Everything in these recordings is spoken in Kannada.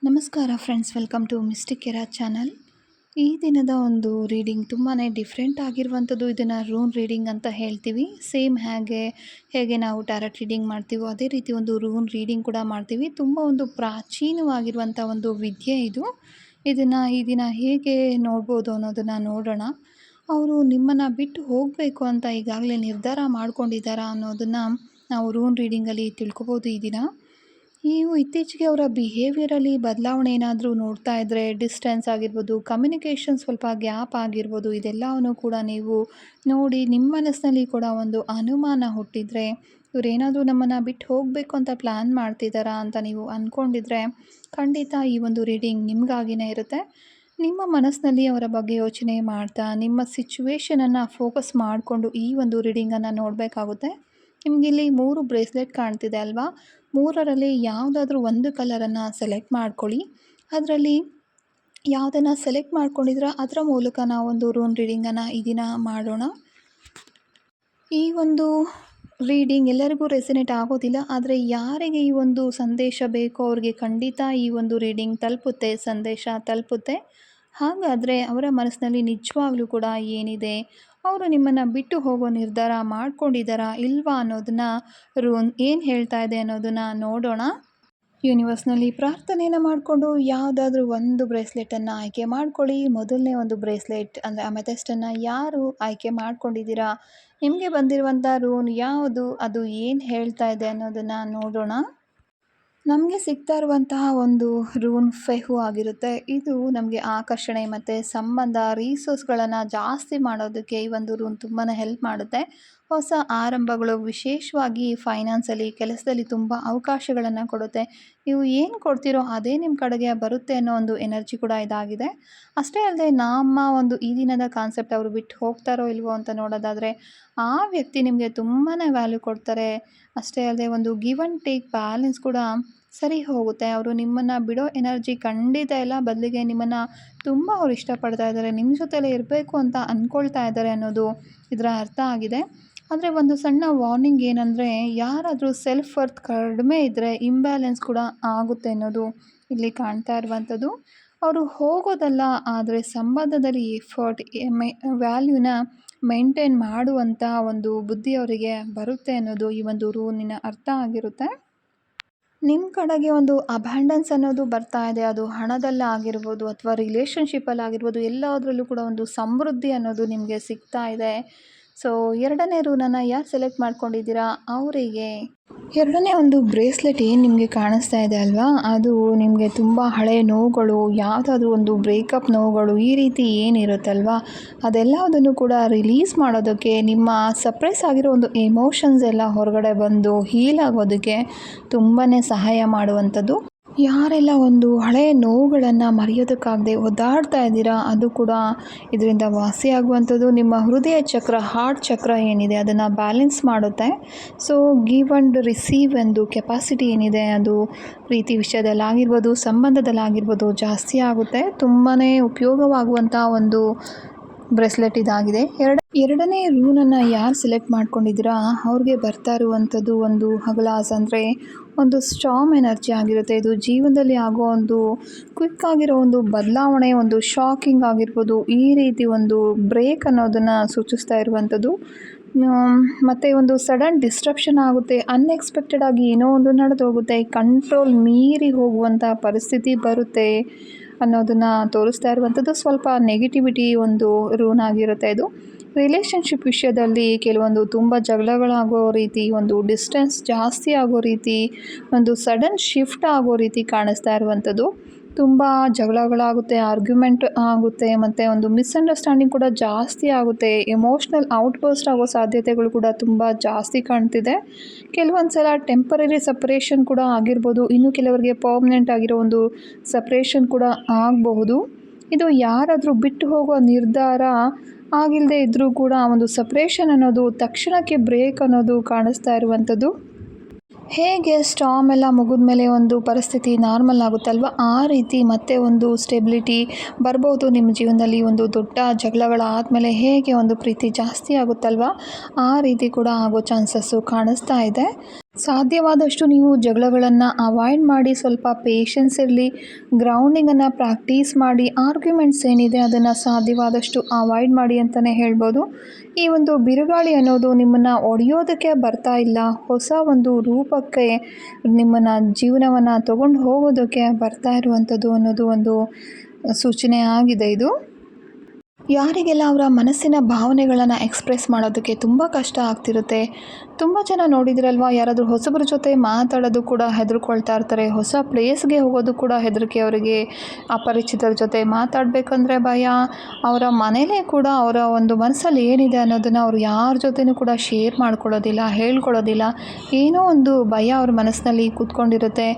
ನಮಸ್ಕಾರ friends, welcome to Mystic Era channel. ಈ ದಿನದ ಒಂದು ರೀಡಿಂಗ್ ತುಂಬಾ ಡಿಫ್ರೆಂಟ್ ಆಗಿರುವಂಥದ್ದು. ಇದನ್ನು ರೂನ್ ರೀಡಿಂಗ್ ಅಂತ ಹೇಳ್ತೀವಿ. ಸೇಮ್ ಹೇಗೆ ನಾವು ಟ್ಯಾರಟ್ ರೀಡಿಂಗ್ ಮಾಡ್ತೀವೋ ಅದೇ ರೀತಿ ಒಂದು ರೂನ್ ರೀಡಿಂಗ್ ಕೂಡ ಮಾಡ್ತೀವಿ. ತುಂಬ ಒಂದು ಪ್ರಾಚೀನವಾಗಿರುವಂಥ ಒಂದು ವಿದ್ಯೆ ಇದು. ಇದನ್ನು ಈ ದಿನ ಹೇಗೆ ನೋಡ್ಬೋದು ಅನ್ನೋದನ್ನು ನೋಡೋಣ. ಅವರು ನಿಮ್ಮನ್ನು ಬಿಟ್ಟು ಹೋಗಬೇಕು ಅಂತ ಈಗಾಗಲೇ ನಿರ್ಧಾರ ಮಾಡ್ಕೊಂಡಿದ್ದಾರಾ ಅನ್ನೋದನ್ನು ನಾವು ರೂನ್ ರೀಡಿಂಗಲ್ಲಿ ತಿಳ್ಕೊಬೋದು ಈ ದಿನ. ನೀವು ಇತ್ತೀಚೆಗೆ ಅವರ ಬಿಹೇವಿಯರಲ್ಲಿ ಬದಲಾವಣೆ ಏನಾದರೂ ನೋಡ್ತಾ ಇದ್ದರೆ, ಡಿಸ್ಟೆನ್ಸ್ ಆಗಿರ್ಬೋದು, ಕಮ್ಯುನಿಕೇಷನ್ ಸ್ವಲ್ಪ ಗ್ಯಾಪ್ ಆಗಿರ್ಬೋದು, ಇದೆಲ್ಲವನ್ನು ಕೂಡ ನೀವು ನೋಡಿ ನಿಮ್ಮ ಮನಸ್ಸಿನಲ್ಲಿ ಕೂಡ ಒಂದು ಅನುಮಾನ ಹುಟ್ಟಿದರೆ, ಇವರೇನಾದರೂ ನಮ್ಮನ್ನು ಬಿಟ್ಟು ಹೋಗಬೇಕು ಅಂತ ಪ್ಲ್ಯಾನ್ ಮಾಡ್ತಿದ್ದಾರಾ ಅಂತ ನೀವು ಅಂದ್ಕೊಂಡಿದ್ರೆ, ಖಂಡಿತ ಈ ಒಂದು ರೀಡಿಂಗ್ ನಿಮಗಾಗಿನೇ ಇರುತ್ತೆ. ನಿಮ್ಮ ಮನಸ್ಸಿನಲ್ಲಿ ಅವರ ಬಗ್ಗೆ ಯೋಚನೆ ಮಾಡ್ತಾ ನಿಮ್ಮ ಸಿಚುವೇಶನನ್ನು ಫೋಕಸ್ ಮಾಡಿಕೊಂಡು ಈ ಒಂದು ರೀಡಿಂಗನ್ನು ನೋಡಬೇಕಾಗುತ್ತೆ. ನಿಮಗಿಲ್ಲಿ 3 ಬ್ರೇಸ್ಲೆಟ್ ಕಾಣ್ತಿದೆ ಅಲ್ವಾ? 3ರಲ್ಲಿ ಯಾವುದಾದ್ರೂ ಒಂದು ಕಲರನ್ನು ಸೆಲೆಕ್ಟ್ ಮಾಡ್ಕೊಳ್ಳಿ. ಅದರಲ್ಲಿ ಯಾವುದನ್ನು ಸೆಲೆಕ್ಟ್ ಮಾಡ್ಕೊಂಡಿದ್ರೆ ಅದರ ಮೂಲಕ ನಾವೊಂದು ರೂನ್ ರೀಡಿಂಗನ್ನು ಈ ದಿನ ಮಾಡೋಣ. ಈ ಒಂದು ರೀಡಿಂಗ್ ಎಲ್ಲರಿಗೂ ರೆಸಿನೇಟ್ ಆಗೋದಿಲ್ಲ, ಆದರೆ ಯಾರಿಗೆ ಈ ಒಂದು ಸಂದೇಶ ಬೇಕೋ ಅವ್ರಿಗೆ ಖಂಡಿತ ಈ ಒಂದು ರೀಡಿಂಗ್ ತಲುಪುತ್ತೆ, ಸಂದೇಶ ತಲುಪುತ್ತೆ. ಹಾಗಾದರೆ ಅವರ ಮನಸ್ಸಿನಲ್ಲಿ ನಿಜವಾಗ್ಲೂ ಕೂಡ ಏನಿದೆ, ಅವರು ನಿಮ್ಮನ್ನು ಬಿಟ್ಟು ಹೋಗೋ ನಿರ್ಧಾರ ಮಾಡ್ಕೊಂಡಿದ್ದಾರಾ ಇಲ್ವಾ ಅನ್ನೋದನ್ನು ರೂನ್ ಏನು ಹೇಳ್ತಾ ಇದೆ ಅನ್ನೋದನ್ನು ನೋಡೋಣ. ಯೂನಿವರ್ಸ್ನಲ್ಲಿ ಪ್ರಾರ್ಥನೆಯನ್ನು ಮಾಡಿಕೊಂಡು ಯಾವುದಾದ್ರೂ ಒಂದು ಬ್ರೇಸ್ಲೆಟನ್ನು ಆಯ್ಕೆ ಮಾಡ್ಕೊಳ್ಳಿ. ಮೊದಲನೇ ಒಂದು ಬ್ರೇಸ್ಲೆಟ್ ಅಂದರೆ ಅಮೆಥೆಸ್ಟನ್ನು ಯಾರು ಆಯ್ಕೆ ಮಾಡ್ಕೊಂಡಿದ್ದೀರಾ, ನಿಮಗೆ ಬಂದಿರುವಂಥ ರೂನ್ ಯಾವುದು, ಅದು ಏನು ಹೇಳ್ತಾ ಇದೆ ಅನ್ನೋದನ್ನು ನೋಡೋಣ. ನಮಗೆ ಸಿಗ್ತಾ ಇರುವಂತಹ ಒಂದು ರೂನ್ ಫೆಹು ಆಗಿರುತ್ತೆ. ಇದು ನಮಗೆ ಆಕರ್ಷಣೆ ಮತ್ತು ಸಂಬಂಧ, ರಿಸೋರ್ಸ್ಗಳನ್ನು ಜಾಸ್ತಿ ಮಾಡೋದಕ್ಕೆ ಈ ಒಂದು ರೂನ್ ತುಂಬಾ ಹೆಲ್ಪ್ ಮಾಡುತ್ತೆ. ಹೊಸ ಆರಂಭಗಳು, ವಿಶೇಷವಾಗಿ ಫೈನಾನ್ಸಲ್ಲಿ, ಕೆಲಸದಲ್ಲಿ ತುಂಬ ಅವಕಾಶಗಳನ್ನು ಕೊಡುತ್ತೆ. ನೀವು ಏನು ಕೊಡ್ತೀರೋ ಅದೇ ನಿಮ್ಮ ಕಡೆಗೆ ಬರುತ್ತೆ ಅನ್ನೋ ಒಂದು ಎನರ್ಜಿ ಕೂಡ ಇದಾಗಿದೆ. ಅಷ್ಟೇ ಅಲ್ಲದೆ ನಮ್ಮ ಒಂದು ಈ ದಿನದ ಕಾನ್ಸೆಪ್ಟ್, ಅವರು ಬಿಟ್ಟು ಹೋಗ್ತಾರೋ ಇಲ್ವೋ ಅಂತ ನೋಡೋದಾದರೆ, ಆ ವ್ಯಕ್ತಿ ನಿಮಗೆ ತುಂಬಾ ವ್ಯಾಲ್ಯೂ ಕೊಡ್ತಾರೆ. ಅಷ್ಟೇ ಅಲ್ಲದೆ ಒಂದು ಗಿವ್ ಆ್ಯಂಡ್ ಟೇಕ್ ಬ್ಯಾಲೆನ್ಸ್ ಕೂಡ ಸರಿ ಹೋಗುತ್ತೆ. ಅವರು ನಿಮ್ಮನ್ನು ಬಿಡೋ ಎನರ್ಜಿ ಖಂಡಿತ ಇಲ್ಲ, ಬದಲಿಗೆ ನಿಮ್ಮನ್ನು ತುಂಬ ಅವ್ರು ಇಷ್ಟಪಡ್ತಾ ಇದ್ದಾರೆ, ನಿಮ್ಮ ಜೊತೆಲೇ ಇರಬೇಕು ಅಂತ ಅಂದ್ಕೊಳ್ತಾ ಇದ್ದಾರೆ ಅನ್ನೋದು ಇದರ ಅರ್ಥ ಆಗಿದೆ. ಆದರೆ ಒಂದು ಸಣ್ಣ ವಾರ್ನಿಂಗ್ ಏನಂದರೆ, ಯಾರಾದರೂ ಸೆಲ್ಫ್ ವರ್ತ್ ಕಡಿಮೆ ಇದ್ದರೆ ಇಂಬ್ಯಾಲೆನ್ಸ್ ಕೂಡ ಆಗುತ್ತೆ ಅನ್ನೋದು ಇಲ್ಲಿ ಕಾಣ್ತಾ ಇರುವಂಥದ್ದು. ಅವರು ಹೋಗೋದಲ್ಲ, ಆದರೆ ಸಂಬಂಧದಲ್ಲಿ ಎಫರ್ಟ್ ವ್ಯಾಲ್ಯೂನ ಮೇಂಟೈನ್ ಮಾಡುವಂಥ ಒಂದು ಬುದ್ಧಿ ಅವರಿಗೆ ಬರುತ್ತೆ ಅನ್ನೋದು ಈ ಒಂದು ರೂನಿನ ಅರ್ಥ ಆಗಿರುತ್ತೆ. ನಿಮ್ಮ ಕಡೆಗೆ ಒಂದು ಅಬ್ಯಾಂಡೆನ್ಸ್ ಅನ್ನೋದು ಬರ್ತಾ ಇದೆ. ಅದು ಹಣದಲ್ಲಾಗಿರ್ಬೋದು ಅಥವಾ ರಿಲೇಷನ್ಶಿಪ್ಪಲ್ಲಾಗಿರ್ಬೋದು, ಎಲ್ಲದರಲ್ಲೂ ಕೂಡ ಒಂದು ಸಮೃದ್ಧಿ ಅನ್ನೋದು ನಿಮಗೆ ಸಿಗ್ತಾ ಇದೆ. ಸೊ 2ನೇ ರೂನನ್ನು ಯಾರು ಸೆಲೆಕ್ಟ್ ಮಾಡ್ಕೊಂಡಿದ್ದೀರಾ ಅವರಿಗೆ 2ನೇ ಒಂದು ಬ್ರೇಸ್ಲೆಟ್ ಏನು ನಿಮಗೆ ಕಾಣಿಸ್ತಾ ಇದೆ ಅಲ್ವಾ, ಅದು ನಿಮಗೆ ತುಂಬ ಹಳೆಯ ನೋವುಗಳು, ಯಾವುದಾದ್ರೂ ಒಂದು ಬ್ರೇಕಪ್ ನೋವುಗಳು ಈ ರೀತಿ ಏನಿರುತ್ತಲ್ವ, ಅದೆಲ್ಲದನ್ನು ಕೂಡ ರಿಲೀಸ್ ಮಾಡೋದಕ್ಕೆ, ನಿಮ್ಮ ಸಪ್ರೆಸ್ ಆಗಿರೋ ಒಂದು ಎಮೋಷನ್ಸ್ ಎಲ್ಲ ಹೊರಗಡೆ ಬಂದು ಹೀಲ್ ಆಗೋದಕ್ಕೆ ತುಂಬಾ ಸಹಾಯ ಮಾಡುವಂಥದ್ದು. ಯಾರೆಲ್ಲ ಒಂದು ಹಳೆಯ ನೋವುಗಳನ್ನು ಮರೆಯೋದಕ್ಕಾಗದೆ ಒದ್ದಾಡ್ತಾ ಇದ್ದೀರಾ, ಅದು ಕೂಡ ಇದರಿಂದ ವಾಸಿಯಾಗುವಂಥದ್ದು. ನಿಮ್ಮ ಹೃದಯ ಚಕ್ರ, ಹಾರ್ಟ್ ಚಕ್ರ ಏನಿದೆ ಅದನ್ನು ಬ್ಯಾಲೆನ್ಸ್ ಮಾಡುತ್ತೆ. ಸೊ ಗಿವ್ ಆ್ಯಂಡ್ ರಿಸೀವ್ ಎಂದು ಕೆಪಾಸಿಟಿ ಏನಿದೆ ಅದು ಪ್ರೀತಿ ವಿಷಯದಲ್ಲಾಗಿರ್ಬೋದು, ಸಂಬಂಧದಲ್ಲಾಗಿರ್ಬೋದು ಜಾಸ್ತಿ ಆಗುತ್ತೆ. ತುಂಬಾ ಉಪಯೋಗವಾಗುವಂಥ ಒಂದು ಬ್ರೆಸ್ಲೆಟ್ ಇದಾಗಿದೆ. 2ನೇ ರೂನನ್ನು ಯಾರು ಸೆಲೆಕ್ಟ್ ಮಾಡ್ಕೊಂಡಿದ್ದೀರಾ ಅವ್ರಿಗೆ ಬರ್ತಾ ಇರುವಂಥದ್ದು ಒಂದು ಹಗಲಾಸ್, ಅಂದರೆ ಒಂದು ಸ್ಟಾರ್ಮ್ ಎನರ್ಜಿ ಆಗಿರುತ್ತೆ. ಇದು ಜೀವನದಲ್ಲಿ ಆಗೋ ಒಂದು ಕ್ವಿಕ್ ಆಗಿರೋ ಒಂದು ಬದಲಾವಣೆ, ಒಂದು ಶಾಕಿಂಗ್ ಆಗಿರ್ಬೋದು, ಈ ರೀತಿ ಒಂದು ಬ್ರೇಕ್ ಅನ್ನೋದನ್ನು ಸೂಚಿಸ್ತಾ ಇರುವಂಥದ್ದು. ಮತ್ತು ಒಂದು ಸಡನ್ ಡಿಸ್ಟ್ರಪ್ಷನ್ ಆಗುತ್ತೆ, ಅನ್ಎಕ್ಸ್ಪೆಕ್ಟೆಡ್ ಆಗಿ ಏನೋ ಒಂದು ನಡೆದು ಹೋಗುತ್ತೆ, ಕಂಟ್ರೋಲ್ ಮೀರಿ ಹೋಗುವಂಥ ಪರಿಸ್ಥಿತಿ ಬರುತ್ತೆ ಅನ್ನೋದನ್ನು ತೋರಿಸ್ತಾ ಇರುವಂಥದ್ದು. ಸ್ವಲ್ಪ ನೆಗೆಟಿವಿಟಿ ಒಂದು ರೂನ್ ಆಗಿರುತ್ತೆ ಇದು. ರಿಲೇಷನ್ಶಿಪ್ ವಿಷಯದಲ್ಲಿ ಕೆಲವೊಂದು ತುಂಬ ಜಗಳಗಳಾಗೋ ರೀತಿ, ಒಂದು ಡಿಸ್ಟೆನ್ಸ್ ಜಾಸ್ತಿ ಆಗೋ ರೀತಿ, ಒಂದು ಸಡನ್ ಶಿಫ್ಟ್ ಆಗೋ ರೀತಿ ಕಾಣಿಸ್ತಾ ಇರುವಂಥದ್ದು. ತುಂಬ ಜಗಳಗಳಾಗುತ್ತೆ, ಆರ್ಗ್ಯುಮೆಂಟ್ ಆಗುತ್ತೆ, ಮತ್ತು ಒಂದು ಮಿಸ್ಅಂಡರ್ಸ್ಟ್ಯಾಂಡಿಂಗ್ ಕೂಡ ಜಾಸ್ತಿ ಆಗುತ್ತೆ. ಎಮೋಷ್ನಲ್ ಔಟ್ಬರ್ಸ್ಟ್ ಆಗೋ ಸಾಧ್ಯತೆಗಳು ಕೂಡ ತುಂಬ ಜಾಸ್ತಿ ಕಾಣ್ತಿದೆ. ಕೆಲವೊಂದು ಸಲ ಟೆಂಪರರಿ ಸಪ್ರೇಷನ್ ಕೂಡ ಆಗಿರ್ಬೋದು, ಇನ್ನು ಕೆಲವರಿಗೆ ಪರ್ಮನೆಂಟ್ ಆಗಿರೋ ಒಂದು ಸಪ್ರೇಷನ್ ಕೂಡ ಆಗಬಹುದು. ಇದು ಯಾರಾದರೂ ಬಿಟ್ಟು ಹೋಗೋ ನಿರ್ಧಾರ ಆಗಿಲ್ಲದೆ ಇದ್ದರೂ ಕೂಡ ಒಂದು ಸಪ್ರೇಷನ್ ಅನ್ನೋದು ತಕ್ಷಣಕ್ಕೆ ಬ್ರೇಕ್ ಅನ್ನೋದು ಕಾಣಿಸ್ತಾ ಇರುವಂಥದ್ದು. ಹೇಗೆ ಸ್ಟಾರ್ಮ್ ಎಲ್ಲ ಮುಗಿದ ಮೇಲೆ ಒಂದು ಪರಿಸ್ಥಿತಿ ನಾರ್ಮಲ್ ಆಗುತ್ತಲ್ವ, ಆ ರೀತಿ ಮತ್ತೆ ಒಂದು ಸ್ಟೆಬಿಲಿಟಿ ಬರ್ಬೋದು ನಿಮ್ಮ ಜೀವನದಲ್ಲಿ. ಒಂದು ದೊಡ್ಡ ಜಗಳಗಳಾದಮೇಲೆ ಹೇಗೆ ಒಂದು ಪ್ರೀತಿ ಜಾಸ್ತಿ ಆಗುತ್ತಲ್ವ, ಆ ರೀತಿ ಕೂಡ ಆಗೋ ಚಾನ್ಸಸ್ಸು ಕಾಣಿಸ್ತಾ ಇದೆ. ಸಾಧ್ಯವಾದಷ್ಟು ನೀವು ಜಗಳಗಳನ್ನು ಅವಾಯ್ಡ್ ಮಾಡಿ, ಸ್ವಲ್ಪ ಪೇಷನ್ಸ್ ಇರಲಿ, ಗ್ರೌಂಡಿಂಗನ್ನು ಪ್ರಾಕ್ಟೀಸ್ ಮಾಡಿ, ಆರ್ಗ್ಯುಮೆಂಟ್ಸ್ ಏನಿದೆ ಅದನ್ನು ಸಾಧ್ಯವಾದಷ್ಟು ಅವಾಯ್ಡ್ ಮಾಡಿ ಅಂತಲೇ ಹೇಳ್ಬೋದು. ಈ ಒಂದು ಬಿರುಗಾಳಿ ಅನ್ನೋದು ನಿಮ್ಮನ್ನು ಒಡೆಯೋದಕ್ಕೆ ಬರ್ತಾ ಇಲ್ಲ, ಹೊಸ ಒಂದು ರೂಪಕ್ಕೆ ನಿಮ್ಮನ್ನು ಜೀವನವನ್ನು ತಗೊಂಡು ಹೋಗೋದಕ್ಕೆ ಬರ್ತಾ ಇರುವಂಥದ್ದು ಅನ್ನೋದು ಒಂದು ಸೂಚನೆ ಆಗಿದೆ ಇದು. ಯಾರಿಗೆಲ್ಲ ಅವರ ಮನಸ್ಸಿನ ಭಾವನೆಗಳನ್ನು ಎಕ್ಸ್ಪ್ರೆಸ್ ಮಾಡೋದಕ್ಕೆ ತುಂಬ ಕಷ್ಟ ಆಗ್ತಿರುತ್ತೆ. ತುಂಬ ಜನ ನೋಡಿದಿರಲ್ವ, ಯಾರಾದರೂ ಹೊಸಬ್ರ ಜೊತೆ ಮಾತಾಡೋದು ಕೂಡ ಹೆದರ್ಕೊಳ್ತಾ ಇರ್ತಾರೆ. ಹೊಸ ಪ್ಲೇಸ್ಗೆ ಹೋಗೋದು ಕೂಡ ಹೆದರಿಕೆ ಅವರಿಗೆ. ಅಪರಿಚಿತರ ಜೊತೆ ಮಾತಾಡಬೇಕಂದ್ರೆ ಭಯ. ಅವರ ಮನೇಲೇ ಕೂಡ ಅವರ ಒಂದು ಮನಸ್ಸಲ್ಲಿ ಏನಿದೆ ಅನ್ನೋದನ್ನು ಅವರು ಯಾರ ಜೊತೆನೂ ಕೂಡ ಶೇರ್ ಮಾಡ್ಕೊಳ್ಳೋದಿಲ್ಲ, ಹೇಳ್ಕೊಳ್ಳೋದಿಲ್ಲ. ಏನೋ ಒಂದು ಭಯ ಅವ್ರ ಮನಸ್ಸಿನಲ್ಲಿ ಕೂತ್ಕೊಂಡಿರುತ್ತೆ.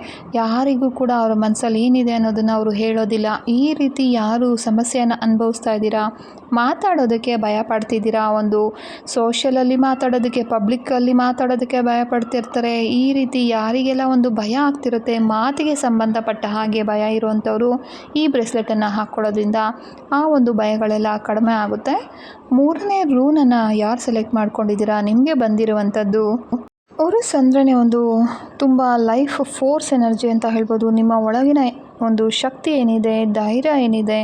ಯಾರಿಗೂ ಕೂಡ ಅವರ ಮನಸ್ಸಲ್ಲಿ ಏನಿದೆ ಅನ್ನೋದನ್ನು ಅವರು ಹೇಳೋದಿಲ್ಲ. ಈ ರೀತಿ ಯಾರು ಸಮಸ್ಯೆಯನ್ನು ಅನುಭವಿಸ್ತಾ ಇದ್ದೀರಾ, ಮಾತಾಡೋದಕ್ಕೆ ಭಯ ಪಡ್ತಿದ್ದೀರಾ, ಒಂದು ಸೋಷಲಲ್ಲಿ ಮಾತಾಡೋದಕ್ಕೆ, ಪಬ್ಲಿಕ್ಕಲ್ಲಿ ಮಾತಾಡೋದಕ್ಕೆ ಭಯ ಪಡ್ತಿರ್ತಾರೆ. ಈ ರೀತಿ ಯಾರಿಗೆಲ್ಲ ಒಂದು ಭಯ ಆಗ್ತಿರುತ್ತೆ, ಮಾತಿಗೆ ಸಂಬಂಧಪಟ್ಟ ಹಾಗೆ ಭಯ ಇರುವಂಥವರು ಈ ಬ್ರೇಸ್ಲೆಟನ್ನು ಹಾಕ್ಕೊಳ್ಳೋದ್ರಿಂದ ಆ ಒಂದು ಭಯಗಳೆಲ್ಲ ಕಡಿಮೆ ಆಗುತ್ತೆ. 3ನೇ ರೂನನ್ನು ಯಾರು ಸೆಲೆಕ್ಟ್ ಮಾಡ್ಕೊಂಡಿದ್ದೀರಾ, ನಿಮಗೆ ಬಂದಿರುವಂಥದ್ದು ಉರುಸ್ ಅಂದ್ರೆ ಒಂದು ತುಂಬ ಲೈಫ್ ಫೋರ್ಸ್ ಎನರ್ಜಿ ಅಂತ ಹೇಳ್ಬೋದು. ನಿಮ್ಮ ಒಳಗಿನ ಒಂದು ಶಕ್ತಿ ಏನಿದೆ, ಧೈರ್ಯ ಏನಿದೆ,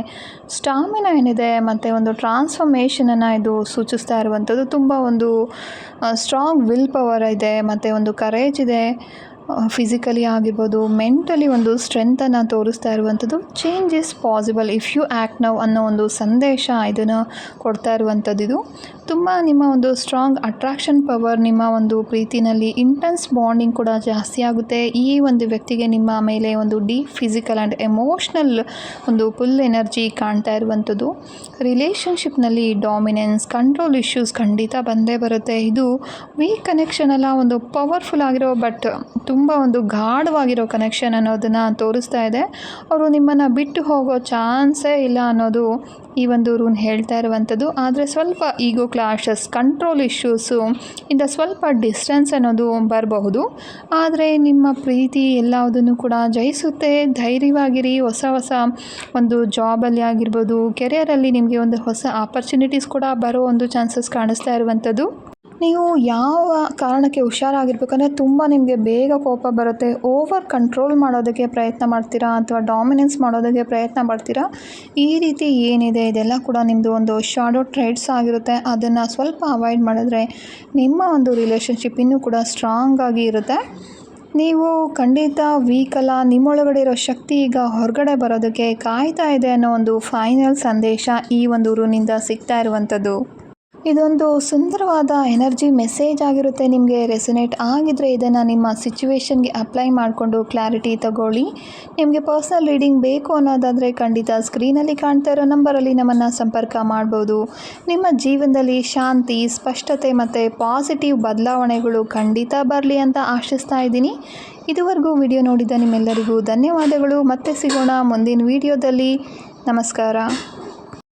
ಸ್ಟಾಮಿನಾ ಏನಿದೆ, ಮತ್ತು ಒಂದು ಟ್ರಾನ್ಸ್ಫಾರ್ಮೇಷನನ್ನು ಇದು ಸೂಚಿಸ್ತಾ ಇರುವಂಥದ್ದು. ತುಂಬ ಒಂದು ಸ್ಟ್ರಾಂಗ್ ವಿಲ್ ಪವರ್ ಇದೆ, ಮತ್ತು ಒಂದು ಕರೇಜ್ ಇದೆ. ಫಿಸಿಕಲಿ ಆಗಿರ್ಬೋದು, ಮೆಂಟಲಿ ಒಂದು ಸ್ಟ್ರೆಂತನ್ನು ತೋರಿಸ್ತಾ ಇರುವಂಥದ್ದು. Change is possible if you act now ಅನ್ನೋ ಒಂದು ಸಂದೇಶ ಇದನ್ನು ಕೊಡ್ತಾ ಇರುವಂಥದ್ದು. ಇದು ತುಂಬ ನಿಮ್ಮ ಒಂದು ಸ್ಟ್ರಾಂಗ್ ಅಟ್ರಾಕ್ಷನ್ ಪವರ್, ನಿಮ್ಮ ಒಂದು ಪ್ರೀತಿನಲ್ಲಿ ಇಂಟೆನ್ಸ್ ಬಾಂಡಿಂಗ್ ಕೂಡ ಜಾಸ್ತಿ ಆಗುತ್ತೆ. ಈ ಒಂದು ವ್ಯಕ್ತಿಗೆ ನಿಮ್ಮ ಮೇಲೆ ಒಂದು ಡೀಪ್ ಫಿಸಿಕಲ್ ಆ್ಯಂಡ್ ಎಮೋಷ್ನಲ್ ಒಂದು ಫುಲ್ ಎನರ್ಜಿ ಕಾಣ್ತಾ ಇರುವಂಥದ್ದು. ರಿಲೇಷನ್ಶಿಪ್ನಲ್ಲಿ ಡಾಮಿನೆನ್ಸ್, ಕಂಟ್ರೋಲ್ ಇಶ್ಯೂಸ್ ಖಂಡಿತ ಬಂದೇ ಬರುತ್ತೆ. ಇದು ವೀಕ್ ಕನೆಕ್ಷನ್ ಅಲ್ಲ, ಒಂದು ಪವರ್ಫುಲ್ ಆಗಿರೋ ಬಟ್ ತುಂಬ ಒಂದು ಗಾಢವಾಗಿರೋ ಕನೆಕ್ಷನ್ ಅನ್ನೋದನ್ನು ತೋರಿಸ್ತಾ ಇದೆ. ಅವರು ನಿಮ್ಮನ್ನು ಬಿಟ್ಟು ಹೋಗೋ ಚಾನ್ಸೇ ಇಲ್ಲ ಅನ್ನೋದು ಈ ಒಂದು ರೂನ್ ಹೇಳ್ತಾ ಇರುವಂಥದ್ದು. ಆದರೆ ಸ್ವಲ್ಪ ಈಗೋ ಕ್ಲಾಶಸ್, ಕಂಟ್ರೋಲ್ ಇಶ್ಯೂಸು ಇಂದ ಸ್ವಲ್ಪ ಡಿಸ್ಟೆನ್ಸ್ ಅನ್ನೋದು ಬರಬಹುದು. ಆದರೆ ನಿಮ್ಮ ಪ್ರೀತಿ ಎಲ್ಲದನ್ನು ಕೂಡ ಜಯಿಸುತ್ತೆ. ಧೈರ್ಯವಾಗಿರಿ. ಹೊಸ ಒಂದು ಜಾಬಲ್ಲಿ ಆಗಿರ್ಬೋದು, ಕೆರಿಯರಲ್ಲಿ ನಿಮಗೆ ಒಂದು ಹೊಸ ಆಪರ್ಚುನಿಟೀಸ್ ಕೂಡ ಬರೋ ಒಂದು ಚಾನ್ಸಸ್ ಕಾಣಿಸ್ತಾ ಇರುವಂಥದ್ದು. ನೀವು ಯಾವ ಕಾರಣಕ್ಕೆ ಹುಷಾರಾಗಿರ್ಬೇಕಂದ್ರೆ, ತುಂಬ ನಿಮಗೆ ಬೇಗ ಕೋಪ ಬರುತ್ತೆ, ಓವರ್ ಕಂಟ್ರೋಲ್ ಮಾಡೋದಕ್ಕೆ ಪ್ರಯತ್ನ ಮಾಡ್ತೀರಾ, ಅಥವಾ ಡಾಮಿನೆನ್ಸ್ ಮಾಡೋದಕ್ಕೆ ಪ್ರಯತ್ನ ಮಾಡ್ತೀರಾ. ಈ ರೀತಿ ಏನಿದೆ ಇದೆಲ್ಲ ಕೂಡ ನಿಮ್ಮದು ಒಂದು ಶಾಡೋ ಟ್ರೈಟ್ಸ್ ಆಗಿರುತ್ತೆ. ಅದನ್ನು ಸ್ವಲ್ಪ ಅವಾಯ್ಡ್ ಮಾಡಿದ್ರೆ ನಿಮ್ಮ ಒಂದು ರಿಲೇಷನ್ಶಿಪ್ ಇನ್ನೂ ಕೂಡ ಸ್ಟ್ರಾಂಗ್ ಆಗಿ ಇರುತ್ತೆ. ನೀವು ಖಂಡಿತ ವೀಕಲ್ಲ, ನಿಮ್ಮೊಳಗಡೆ ಇರೋ ಶಕ್ತಿ ಈಗ ಹೊರಗಡೆ ಬರೋದಕ್ಕೆ ಕಾಯ್ತಾ ಇದೆ ಅನ್ನೋ ಒಂದು ಫೈನಲ್ ಸಂದೇಶ ಈ ಒಂದು ರೂನಿಂದ ಸಿಗ್ತಾ ಇರುವಂಥದ್ದು. ಇದೊಂದು ಸುಂದರವಾದ ಎನರ್ಜಿ ಮೆಸೇಜ್ ಆಗಿರುತ್ತೆ. ನಿಮಗೆ ರೆಸೊನೇಟ್ ಆಗಿದ್ದರೆ ಇದನ್ನು ನಿಮ್ಮ ಸಿಚುವೇಶನ್ಗೆ ಅಪ್ಲೈ ಮಾಡಿಕೊಂಡು ಕ್ಲಾರಿಟಿ ತಗೊಳ್ಳಿ. ನಿಮಗೆ ಪರ್ಸನಲ್ ರೀಡಿಂಗ್ ಬೇಕು ಅನ್ನೋದಾದರೆ ಖಂಡಿತ ಸ್ಕ್ರೀನಲ್ಲಿ ಕಾಣ್ತಾ ಇರೋ ನಂಬರಲ್ಲಿ ನಮ್ಮನ್ನು ಸಂಪರ್ಕ ಮಾಡ್ಬೋದು. ನಿಮ್ಮ ಜೀವನದಲ್ಲಿ ಶಾಂತಿ, ಸ್ಪಷ್ಟತೆ ಮತ್ತು ಪಾಸಿಟಿವ್ ಬದಲಾವಣೆಗಳು ಖಂಡಿತ ಬರಲಿ ಅಂತ ಆಶಿಸ್ತಾ ಇದ್ದೀನಿ. ಇದುವರೆಗೂ ವಿಡಿಯೋ ನೋಡಿದ ನಿಮ್ಮೆಲ್ಲರಿಗೂ ಧನ್ಯವಾದಗಳು. ಮತ್ತೆ ಸಿಗೋಣ ಮುಂದಿನ ವಿಡಿಯೋದಲ್ಲಿ. ನಮಸ್ಕಾರ.